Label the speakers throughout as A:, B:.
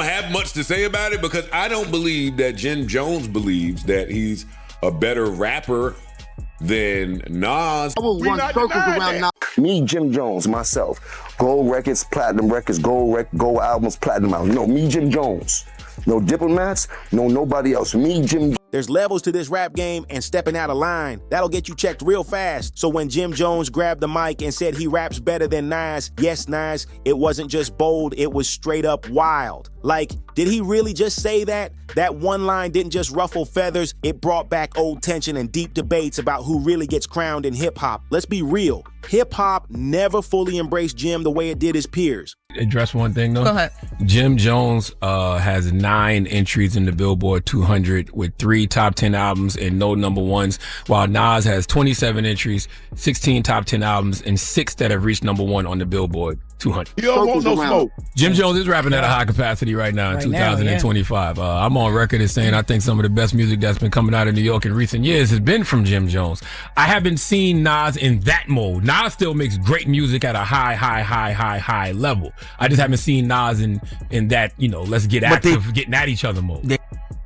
A: have much to say about it because I don't believe that Jim Jones believes that he's a better rapper than Nas.
B: I will run circles around Nas. Me, Jim Jones, myself. Gold records, platinum records, gold albums, platinum albums. No, me, Jim Jones. No diplomats, no nobody else. Me, Jim.
C: There's levels to this rap game, and stepping out of line, that'll get you checked real fast. So when Jim Jones grabbed the mic and said he raps better than Nas, yes, Nas, it wasn't just bold, it was straight up wild. Like, did he really just say that? That one line didn't just ruffle feathers, it brought back old tension and deep debates about who really gets crowned in hip-hop. Let's be real, hip-hop never fully embraced Jim the way it did his peers.
D: Address one thing though.
E: Go ahead.
D: Jim Jones has 9 entries in the Billboard 200 with 3 top 10 albums and no number ones, while Nas has 27 entries, 16 top 10 albums, and 6 that have reached number 1 on the Billboard 200.
A: You don't want no smoke.
D: Jim Jones is rapping at a high capacity right now in 2025. I'm on record as saying I think some of the best music that's been coming out of New York in recent years has been from Jim Jones. I haven't seen Nas in that mode. Nas still makes great music at a high level. I just haven't seen Nas in that, you know, let's get active, getting at each other mode.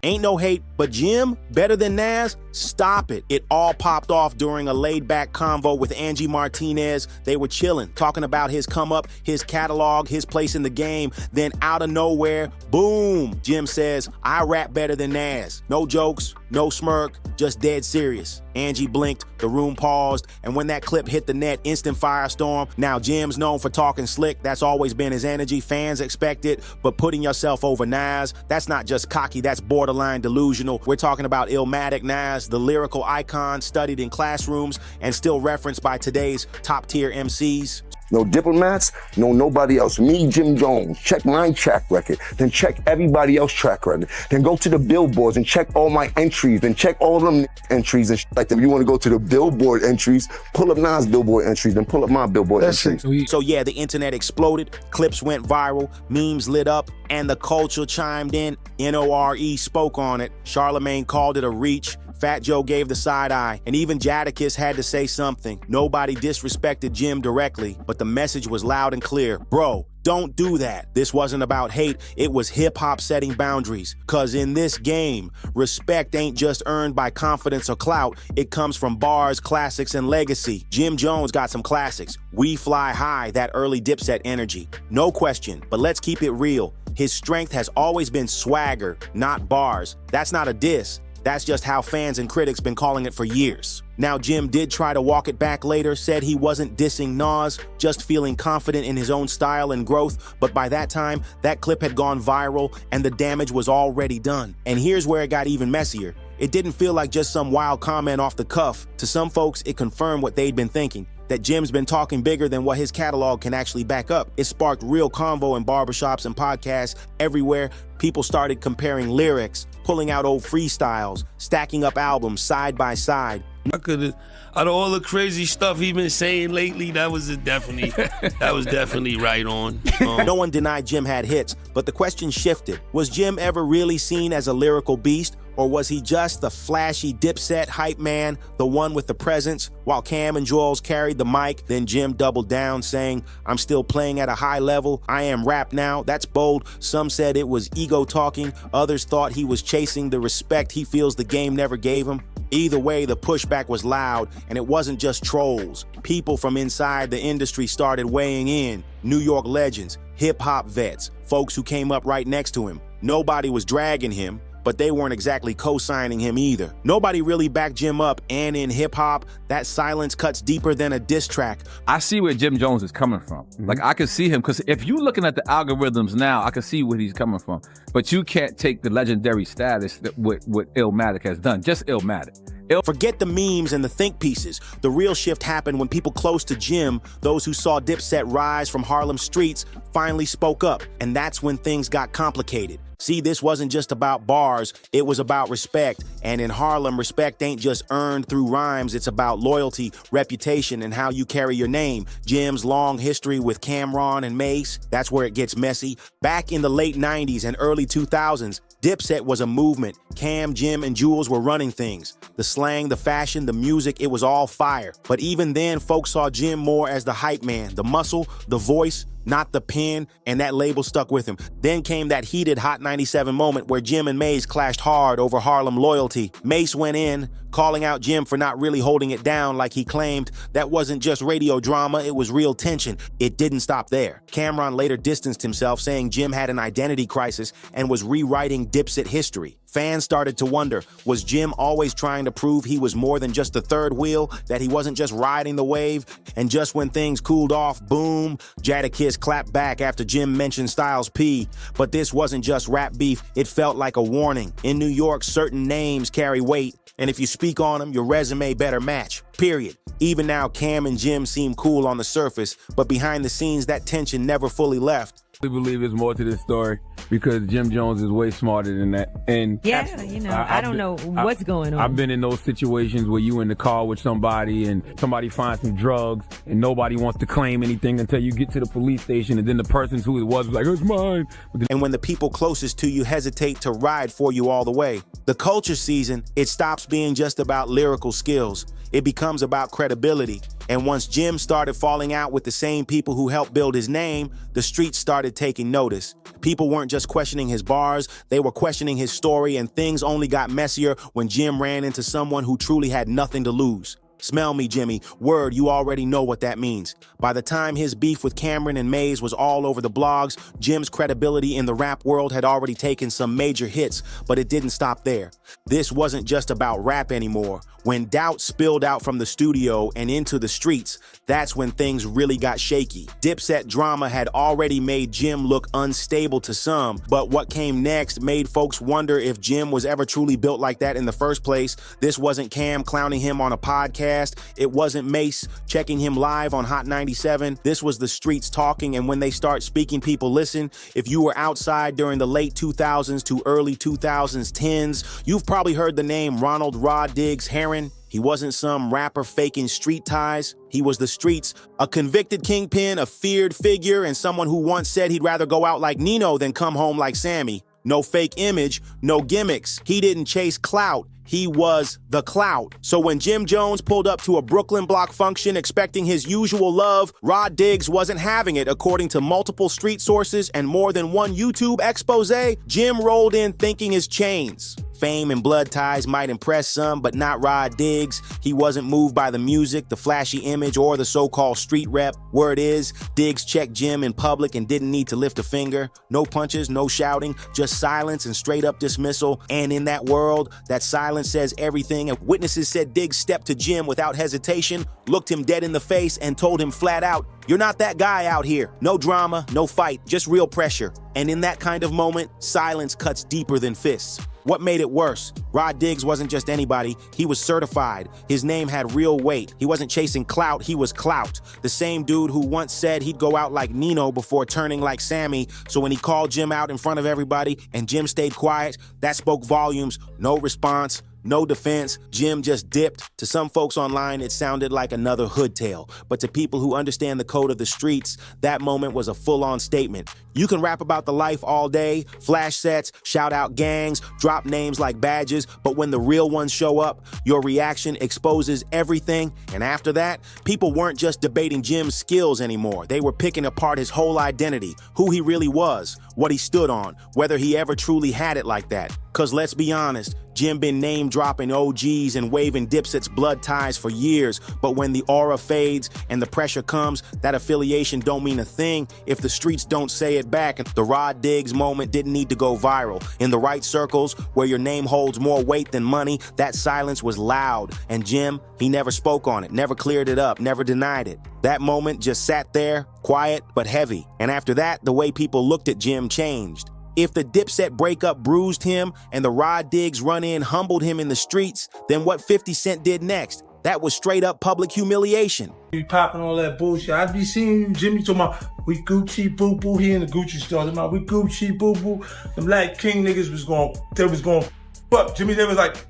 C: Ain't no hate, but Jim, better than Nas? Stop it. It all popped off during a laid-back convo with Angie Martinez. They were chilling, talking about his come-up, his catalog, his place in the game. Then out of nowhere, boom, Jim says, I rap better than Nas. No jokes, no smirk, just dead serious. Angie blinked, the room paused, and when that clip hit the net, instant firestorm. Now, Jim's known for talking slick. That's always been his energy. Fans expect it, but putting yourself over Nas, that's not just cocky, that's borderline delusional. We're talking about Illmatic Nas, the lyrical icon studied in classrooms and still referenced by today's top-tier MCs.
B: No diplomats, no nobody else. Me, Jim Jones. Check my track record, then check everybody else's track record. Then go to the billboards and check all my entries, then check all them entries and like that. If you want to go to the Billboard entries, pull up Nas Billboard entries, then pull up my Billboard entries.
C: So yeah, the internet exploded, clips went viral, memes lit up, and the culture chimed in. N.O.R.E. spoke on it. Charlemagne called it a reach. Fat Joe gave the side eye, and even Jadakiss had to say something. Nobody disrespected Jim directly, but the message was loud and clear. Bro, don't do that. This wasn't about hate, it was hip-hop setting boundaries. Cause in this game, respect ain't just earned by confidence or clout, it comes from bars, classics, and legacy. Jim Jones got some classics. We Fly High, that early Dipset energy. No question, but let's keep it real. His strength has always been swagger, not bars. That's not a diss. That's just how fans and critics been calling it for years. Now, Jim did try to walk it back later, said he wasn't dissing Nas, just feeling confident in his own style and growth, but by that time, that clip had gone viral and the damage was already done. And here's where it got even messier. It didn't feel like just some wild comment off the cuff. To some folks, it confirmed what they'd been thinking, that Jim's been talking bigger than what his catalog can actually back up. It sparked real convo in barbershops and podcasts everywhere. People started comparing lyrics, pulling out old freestyles, stacking up albums side by side.
F: I could have, out of all the crazy stuff he been saying lately, that was definitely right on.
C: No one denied Jim had hits, but the question shifted. Was Jim ever really seen as a lyrical beast? Or was he just the flashy Dipset hype man, the one with the presence? While Cam and Jules carried the mic, then Jim doubled down saying, I'm still playing at a high level, I am rap now. That's bold. Some said it was ego talking. Others thought he was chasing the respect he feels the game never gave him. Either way, the pushback was loud, and it wasn't just trolls. People from inside the industry started weighing in. New York legends, hip-hop vets, folks who came up right next to him. Nobody was dragging him, but they weren't exactly co-signing him either. Nobody really backed Jim up, and in hip-hop, that silence cuts deeper than a diss track.
G: I see where Jim Jones is coming from. Like, I can see him, because if you're looking at the algorithms now, I can see where he's coming from. But you can't take the legendary status that what Illmatic has done, just Illmatic.
C: Forget the memes and the think pieces. The real shift happened when people close to Jim, those who saw Dipset rise from Harlem streets, finally spoke up, and that's when things got complicated. See, this wasn't just about bars, it was about respect. And in Harlem, respect ain't just earned through rhymes, it's about loyalty, reputation, and how you carry your name. Jim's long history with Cameron and Mace, that's where it gets messy. Back in the late 90s and early 2000s, Dipset was a movement. Cam, Jim, and Jules were running things. The slang, the fashion, the music, it was all fire. But even then, folks saw Jim more as the hype man, the muscle, the voice, not the pen, and that label stuck with him. Then came that heated Hot 97 moment where Jim and Maze clashed hard over Harlem loyalty. Mace went in, calling out Jim for not really holding it down like he claimed. That wasn't just radio drama, it was real tension. It didn't stop there. Cameron later distanced himself, saying Jim had an identity crisis and was rewriting Dipset history. Fans started to wonder, was Jim always trying to prove he was more than just the third wheel, that he wasn't just riding the wave? And just when things cooled off, boom, Jadakiss clapped back after Jim mentioned Styles P. But this wasn't just rap beef, it felt like a warning. In New York, certain names carry weight, and if you speak on them, your resume better match, period. Even now, Cam and Jim seem cool on the surface, but behind the scenes, that tension never fully left.
E: I believe there's more to this story because Jim Jones is way smarter than that. And
H: yeah, you know, I don't know what's going on.
E: I've been in those situations where you in the car with somebody and somebody finds some drugs and nobody wants to claim anything until you get to the police station, and then the person who it was like, it's mine.
C: And when the people closest to you hesitate to ride for you all the way. The culture season, it stops being just about lyrical skills. It becomes about credibility. And once Jim started falling out with the same people who helped build his name, the streets started taking notice. People weren't just questioning his bars, they were questioning his story, and things only got messier when Jim ran into someone who truly had nothing to lose. Smell me, Jimmy. Word, you already know what that means. By the time his beef with Cameron and Maze was all over the blogs, Jim's credibility in the rap world had already taken some major hits, but it didn't stop there. This wasn't just about rap anymore. When doubt spilled out from the studio and into the streets, that's when things really got shaky. Dipset drama had already made Jim look unstable to some, but what came next made folks wonder if Jim was ever truly built like that in the first place. This wasn't Cam clowning him on a podcast. It wasn't Mace checking him live on Hot 97. This was the streets talking, and when they start speaking, people listen. If you were outside during the late 2000s to early 2010s, you've probably heard the name Ronald Rod Diggs Heron. He wasn't some rapper faking street ties. He was the streets, a convicted kingpin, a feared figure, and someone who once said he'd rather go out like Nino than come home like Sammy. No fake image, no gimmicks. He didn't chase clout. He was the clout. So when Jim Jones pulled up to a Brooklyn block function expecting his usual love, Rod Diggs wasn't having it. According to multiple street sources and more than one YouTube expose, Jim rolled in thinking his chains. Fame and blood ties might impress some, but not Rod Diggs. He wasn't moved by the music, the flashy image, or the so-called street rep. Word is, Diggs checked Jim in public and didn't need to lift a finger. No punches, no shouting, just silence and straight-up dismissal. And in that world, that silence says everything. And witnesses said Diggs stepped to Jim without hesitation, looked him dead in the face, and told him flat out, "You're not that guy out here. No drama, no fight, just real pressure." And in that kind of moment, silence cuts deeper than fists. What made it worse? Rod Diggs wasn't just anybody, he was certified. His name had real weight. He wasn't chasing clout, he was clout. The same dude who once said he'd go out like Nino before turning like Sammy, so when he called Jim out in front of everybody and Jim stayed quiet, that spoke volumes. No response, no defense, Jim just dipped. To some folks online, it sounded like another hood tale. But to people who understand the code of the streets, that moment was a full-on statement. You can rap about the life all day, flash sets, shout out gangs, drop names like badges, but when the real ones show up, your reaction exposes everything. And after that, people weren't just debating Jim's skills anymore. They were picking apart his whole identity, who he really was, what he stood on, whether he ever truly had it like that. Cause let's be honest, Jim been name dropping OGs and waving Dipset's blood ties for years, but when the aura fades and the pressure comes, that affiliation don't mean a thing if the streets don't say it back. And the Rod Diggs moment didn't need to go viral. In the right circles, where your name holds more weight than money, that silence was loud. And Jim, he never spoke on it, never cleared it up, never denied it. That moment just sat there, quiet but heavy. And after that, the way people looked at Jim changed. If the Dipset breakup bruised him and the Rod Diggs run-in humbled him in the streets, then what 50 Cent did next? That was straight up public humiliation.
I: You popping all that bullshit. I be seeing you, Jimmy, talking about we Gucci boo boo. He in the Gucci store. Talking about we Gucci boo boo. Them Black King niggas was going fuck. Jimmy, they was like,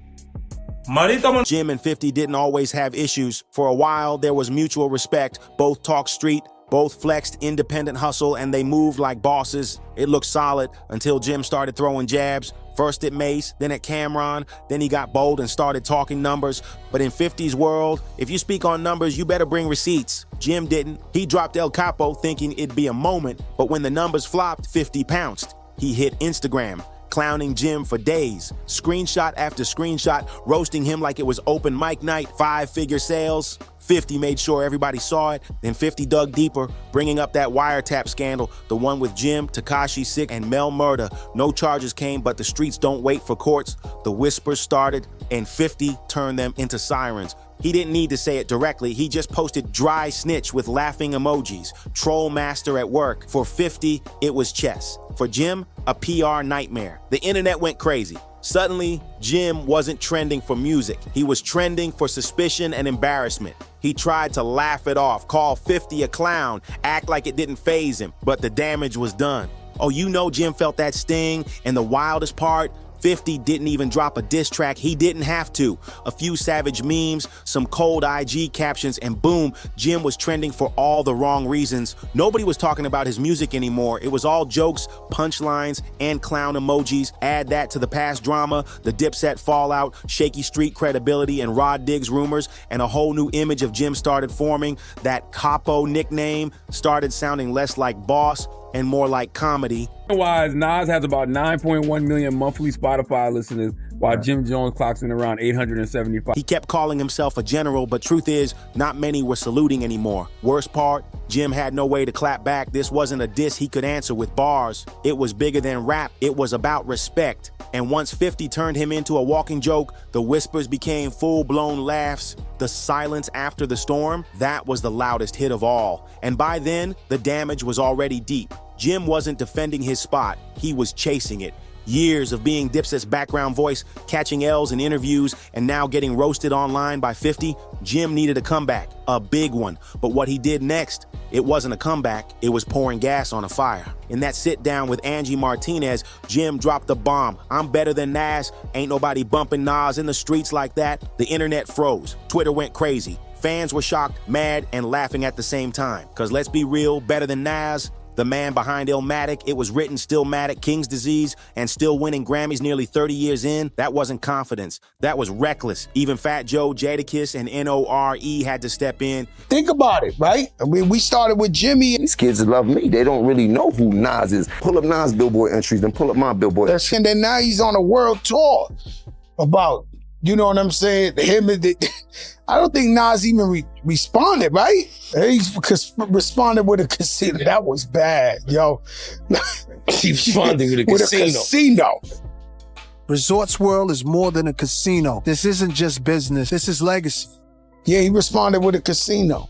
C: Jim and 50 didn't always have issues. For a while, there was mutual respect. Both talked street, Both flexed independent hustle and they moved like bosses. It looked solid until Jim started throwing jabs. First at Mace, then at Cameron, then he got bold and started talking numbers. But in 50's world, if you speak on numbers, you better bring receipts. Jim didn't. He dropped El Capo thinking it'd be a moment, but when the numbers flopped, 50 pounced. He hit Instagram, clowning Jim for days. Screenshot after screenshot, roasting him like it was open mic night, 5-figure sales. 50 made sure everybody saw it, then 50 dug deeper, bringing up that wiretap scandal, the one with Jim, Tekashi 6, and Mel Murder. No charges came, but the streets don't wait for courts. The whispers started, and 50 turned them into sirens. He didn't need to say it directly, he just posted dry snitch with laughing emojis. Troll master at work. For 50, it was chess. For Jim, a PR nightmare. The internet went crazy. Suddenly, Jim wasn't trending for music. He was trending for suspicion and embarrassment. He tried to laugh it off, call 50 a clown, act like it didn't faze him, but the damage was done. Oh, you know Jim felt that sting, and the wildest part, 50 didn't even drop a diss track. He didn't have to. A few savage memes, some cold IG captions, and boom, Jim was trending for all the wrong reasons. Nobody was talking about his music anymore. It was all jokes, punchlines, and clown emojis. Add that to the past drama, the Dipset fallout, shaky street credibility, and Rod Diggs rumors, and a whole new image of Jim started forming. That Capo nickname started sounding less like boss and more like comedy.
E: Wise, Nas has about 9.1 million monthly Spotify listeners, while Jim Jones clocks in around 875.
C: He kept calling himself a general, but truth is, not many were saluting anymore. Worst part, Jim had no way to clap back. This wasn't a diss he could answer with bars. It was bigger than rap. It was about respect. And once 50 turned him into a walking joke, the whispers became full-blown laughs. The silence after the storm, that was the loudest hit of all. And by then, the damage was already deep. Jim wasn't defending his spot, he was chasing it. Years of being Dipset's background voice, catching L's in interviews, and now getting roasted online by 50, Jim needed a comeback, a big one. But what he did next, it wasn't a comeback, it was pouring gas on a fire. In that sit down with Angie Martinez, Jim dropped the bomb. I'm better than Nas, ain't nobody bumping Nas in the streets like that. The internet froze, Twitter went crazy. Fans were shocked, mad, and laughing at the same time. Cause let's be real, better than Nas, the man behind Illmatic, It Was Written, Stillmatic, King's Disease, and still winning Grammys nearly 30 years in, that wasn't confidence. That was reckless. Even Fat Joe, Jadakiss, and N.O.R.E. had to step in.
J: Think about it, right? I mean, we started with Jimmy.
B: These kids love me. They don't really know who Nas is. Pull up Nas' Billboard entries, then pull up my Billboard.
J: And then now he's on a world tour about, you know what I'm saying? I don't think Nas even responded, right? He responded with a casino. That was bad, yo.
F: He responded with a
J: casino. Resorts World is more than a casino. This isn't just business. This is legacy. Yeah, he responded with a casino.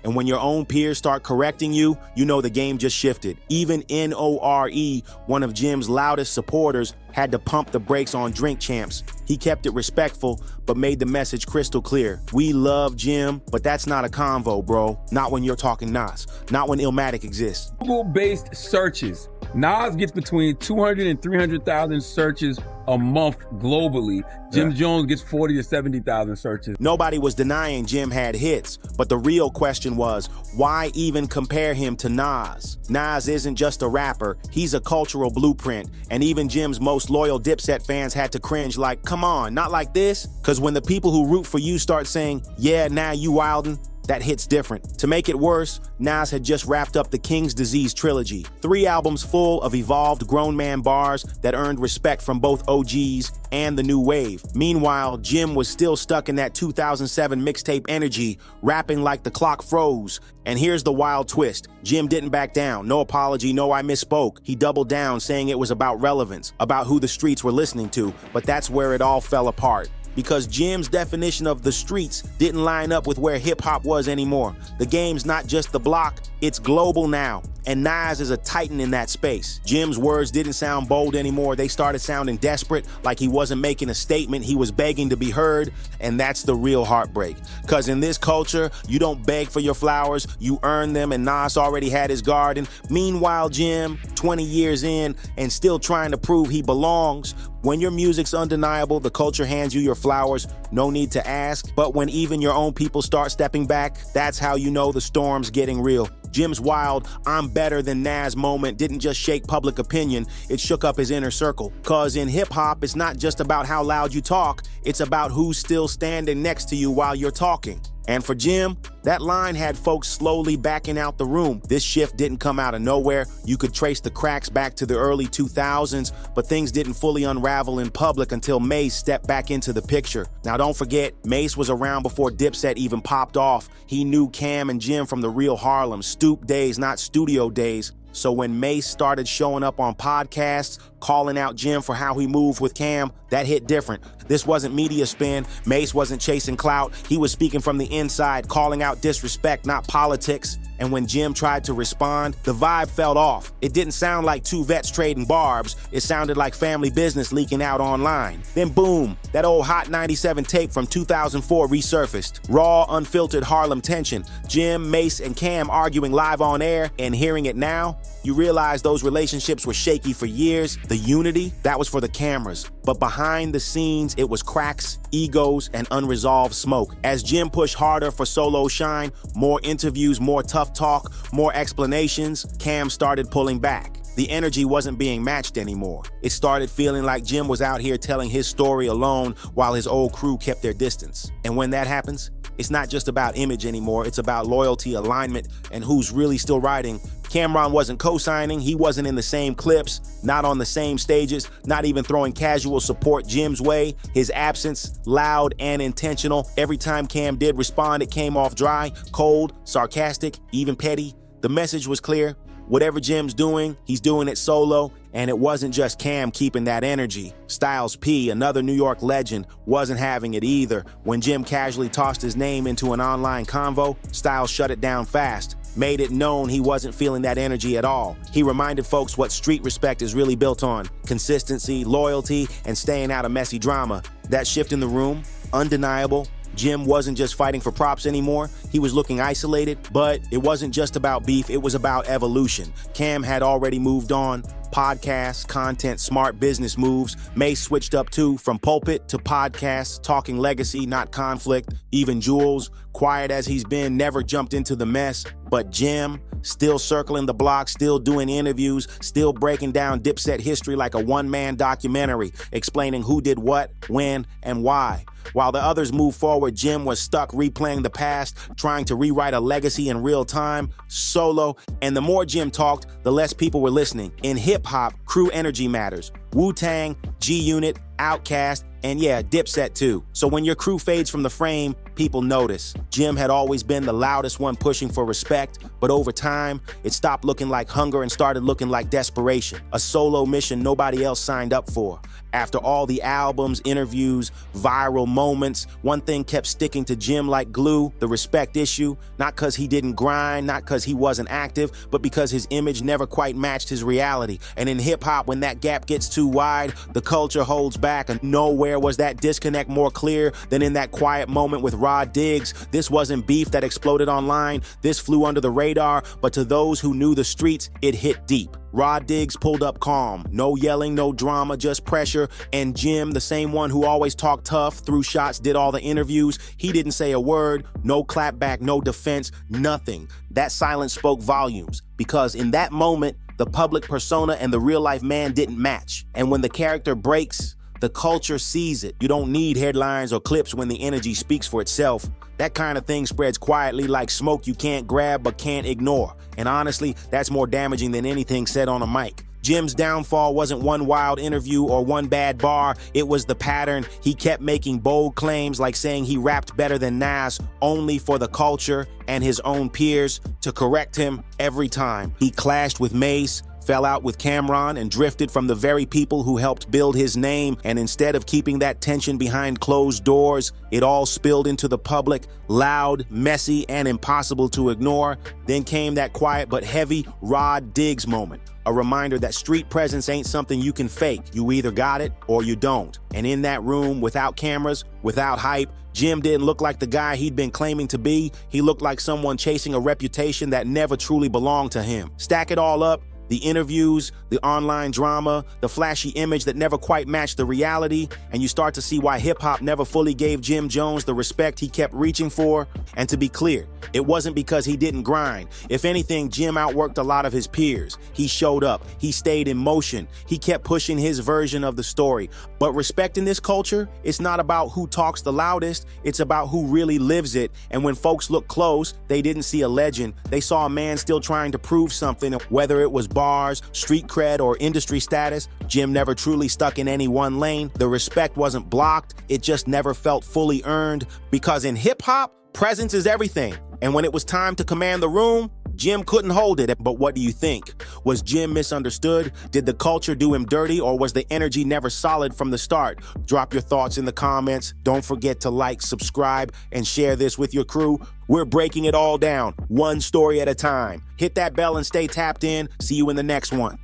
C: And when your own peers start correcting you, you know the game just shifted. Even N.O.R.E., one of Jim's loudest supporters, had to pump the brakes on Drink Champs. He kept it respectful, but made the message crystal clear. We love Jim, but that's not a convo, bro. Not when you're talking Nas. Not when Illmatic exists.
E: Google-based searches. Nas gets between 200 and 300,000 searches a month globally. Jim Jones gets 40 to 70,000 searches.
C: Nobody was denying Jim had hits, but the real question was, why even compare him to Nas? Nas isn't just a rapper, he's a cultural blueprint, and even Jim's most loyal Dipset fans had to cringe like, come on, not like this? Cause when the people who root for you start saying, yeah, now you wildin', that hits different. To make it worse, Nas had just wrapped up the King's Disease trilogy. 3 albums full of evolved grown man bars that earned respect from both OGs and the new wave. Meanwhile, Jim was still stuck in that 2007 mixtape energy, rapping like the clock froze. And here's the wild twist. Jim didn't back down. No apology, no I misspoke. He doubled down, saying it was about relevance, about who the streets were listening to. But that's where it all fell apart. Because Jim's definition of the streets didn't line up with where hip-hop was anymore. The game's not just the block, it's global now. And Nas is a titan in that space. Jim's words didn't sound bold anymore. They started sounding desperate, like he wasn't making a statement, he was begging to be heard. And that's the real heartbreak. Cause in this culture, you don't beg for your flowers, you earn them, and Nas already had his garden. Meanwhile, Jim, 20 years in, and still trying to prove he belongs. When your music's undeniable, the culture hands you your flowers, no need to ask. But when even your own people start stepping back, that's how you know the storm's getting real. Jim's wild "I'm better than Nas" moment didn't just shake public opinion, it shook up his inner circle. Cause in hip-hop, it's not just about how loud you talk, it's about who's still standing next to you while you're talking. And for Jim, that line had folks slowly backing out the room. This shift didn't come out of nowhere. You could trace the cracks back to the early 2000s, but things didn't fully unravel in public until Mase stepped back into the picture. Now don't forget, Mase was around before Dipset even popped off. He knew Cam and Jim from the real Harlem, stoop days, not studio days. So when Mase started showing up on podcasts, calling out Jim for how he moved with Cam, that hit different. This wasn't media spin. Mase wasn't chasing clout. He was speaking from the inside, calling out disrespect, not politics. And when Jim tried to respond, the vibe felt off. It didn't sound like two vets trading barbs. It sounded like family business leaking out online. Then boom, that old Hot 97 tape from 2004 resurfaced. Raw, unfiltered Harlem tension. Jim, Mase, and Cam arguing live on air, and hearing it now, you realize those relationships were shaky for years. The unity, that was for the cameras. But behind the scenes, it was cracks, egos, and unresolved smoke. As Jim pushed harder for solo shine, more interviews, more tough talk, more explanations, Cam started pulling back. The energy wasn't being matched anymore. It started feeling like Jim was out here telling his story alone while his old crew kept their distance. And when that happens, it's not just about image anymore, it's about loyalty, alignment, and who's really still riding. Cameron wasn't co-signing, he wasn't in the same clips, not on the same stages, not even throwing casual support Jim's way. His absence, loud and intentional. Every time Cam did respond, it came off dry, cold, sarcastic, even petty. The message was clear. Whatever Jim's doing, he's doing it solo, and it wasn't just Cam keeping that energy. Styles P, another New York legend, wasn't having it either. When Jim casually tossed his name into an online convo, Styles shut it down fast, made it known he wasn't feeling that energy at all. He reminded folks what street respect is really built on: consistency, loyalty, and staying out of messy drama. That shift in the room, undeniable. Jim wasn't just fighting for props anymore. He was looking isolated, but it wasn't just about beef, it was about evolution. Cam had already moved on. Podcasts, content, smart business moves. Mase switched up too, from pulpit to podcasts, talking legacy, not conflict. Even Jules, quiet as he's been, never jumped into the mess. But Jim, still circling the block, still doing interviews, still breaking down Dipset history like a one-man documentary, explaining who did what, when, and why. While the others moved forward, Jim was stuck replaying the past, trying to rewrite a legacy in real time, solo. And the more Jim talked, the less people were listening. In hip-hop, crew energy matters. Wu-Tang, G-Unit, Outkast, and yeah, Dipset too. So when your crew fades from the frame, people notice. Jim had always been the loudest one pushing for respect, but over time, it stopped looking like hunger and started looking like desperation. A solo mission nobody else signed up for. After all the albums, interviews, viral moments, one thing kept sticking to Jim like glue: the respect issue. Not because he didn't grind, not because he wasn't active, but because his image never quite matched his reality. And in hip-hop, when that gap gets too wide, the culture holds back, and nowhere was that disconnect more clear than in that quiet moment with Rod Diggs. This wasn't beef that exploded online. This flew under the radar, but to those who knew the streets, it hit deep. Rod Diggs pulled up calm. No yelling, no drama, just pressure. And Jim, the same one who always talked tough, threw shots, did all the interviews, he didn't say a word, no clapback, no defense, nothing. That silence spoke volumes, because in that moment, the public persona and the real-life man didn't match. And when the character breaks, the culture sees it. You don't need headlines or clips when the energy speaks for itself. That kind of thing spreads quietly like smoke you can't grab but can't ignore. And honestly, that's more damaging than anything said on a mic. Jim's downfall wasn't one wild interview or one bad bar. It was the pattern. He kept making bold claims like saying he rapped better than Nas, only for the culture and his own peers to correct him every time. He clashed with Mase, fell out with Cameron, and drifted from the very people who helped build his name. And instead of keeping that tension behind closed doors, it all spilled into the public, loud, messy, and impossible to ignore. Then came that quiet but heavy Rod Diggs moment. A reminder that street presence ain't something you can fake. You either got it or you don't. And in that room, without cameras, without hype, Jim didn't look like the guy he'd been claiming to be. He looked like someone chasing a reputation that never truly belonged to him. Stack it all up, The interviews, the online drama, the flashy image that never quite matched the reality, and you start to see why hip-hop never fully gave Jim Jones the respect he kept reaching for. And to be clear, it wasn't because he didn't grind. If anything, Jim outworked a lot of his peers. He showed up, he stayed in motion, he kept pushing his version of the story. But respecting this culture, it's not about who talks the loudest, it's about who really lives it. And when folks look close, they didn't see a legend. They saw a man still trying to prove something, whether it was bars, street cred, or industry status. Jim never truly stuck in any one lane. The respect wasn't blocked, it just never felt fully earned. Because in hip-hop, presence is everything. And when it was time to command the room, Jim couldn't hold it. But what do you think? Was Jim misunderstood? Did the culture do him dirty, or was the energy never solid from the start? Drop your thoughts in the comments. Don't forget to like, subscribe, and share this with your crew. We're breaking it all down, one story at a time. Hit that bell and stay tapped in. See you in the next one.